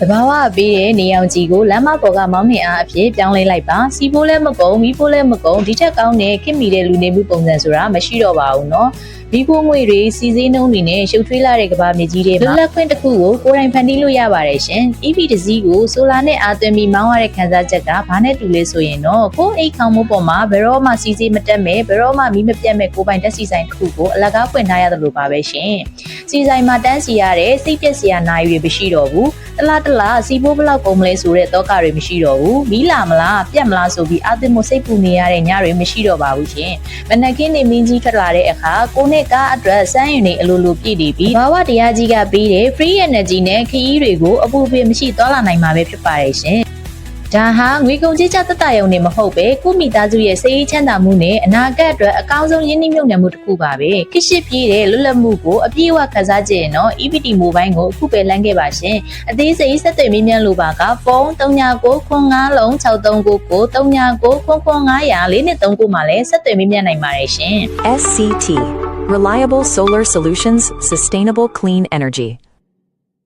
တဘာဝပေးတဲ့နေအောင်ကြီးကိုလမ်းမပေါ်ကမောင်းနှင်အားအဖြစ်ပြောင်းလဲလိုက်ပါစီဖိုးလည်းမကုန်းမီးဖိုးလည်းမကုန်းဒီထက်ကောင်းတဲ့ခင်မီတဲ့လူနေမှုပုံစံဆိုတာမရှိတော့ပါဘူးเนาะမီးဖိုးငွေတွေစီစည်းနှုံးတွေနဲ့ရှုပ်ထွေးလာတဲ့ကဘာမြေကြီးတွေမှာလွတ်လပ်ခွင့်တစ်ခုကိုကိုယ်တိုင်ဖန်တီးလို့ရပါတယ်ရှင် EV တစ်စီးကိုဆိုလာနဲ့အားသွင်းပြီးမောင်းရတဲ့ခန်းစားချက်ကဘာနဲ့တူလဲဆိုရင်တော့ကိုယ်အိတ်ခေါင်မှုပေါ်မှာဘယ်တော့မှစီစည်းမတက်မဲ့ဘယ်တော့မှမီးမပြတ်မဲ့ကိုယ်ပိုင်တက်စီဆိုင်တစ်ခုကိုအလကားဖွင့်ထားရတယ်လို့ပါပဲရှင်စီဆိုင်မှာတန်းစီရတဲ့စိတ်ပြက်စရာနိုင်တွေမရှိတော့ဘူးတလားစီဖိုးဘလောက်ကုန်မလဲဆိုတဲ့တောကတွေမရှိတော့ဘူးမီးလာမလားပြတ်မလားဆိုပြီးအာသင်မို့စိတ်ပူနေရတဲ့ညတွေမရှိတော့ပါဘူးရှင်မနက်ခင်းနေမင်းကြီးထွက်လာတဲ့အခါကိုနဲ့ကားအတွက်စမ်းရင်တွေအလိုလိုပြည့်နေပြီးဘာဝတရားကြီးကပြီးတဲ့ free energy နဲ့ခရီးတွေကိုအပူပေမရှိသွားလာနိုင်မှာပဲဖြစ်ပါတယ်ရှင်ဒါဟာငွေကုန်ကြေးကျသက်သာရုံနဲ့မဟုတ်ပဲကိုမိသားစုရဲ့စိတ်ချမ်းသာမှုနဲ့အနာဂတ်အတွက်အကောင်းဆုံးရင်းနှီးမြှုပ်နှံမှုတစ်ခုပါပဲခစ်ရှစ်ပြေးတဲ့လွတ်လပ်မှုကိုအပြည့်အဝခန်းစားကြရင်တော့ EPT Mobile ကိုအခုပဲလမ်းခဲ့ပါရှင်အသေးစိတ်ဆက်သွယ်မြင်းမြန်းလိုပါကဖုန်း3996လုံး6399 39949500 မှာလည်းဆက်သွယ်မြင်းမြန်းနိုင်ပါတယ်ရှင် SCT Reliable Solar Solutions Sustainable Clean Energy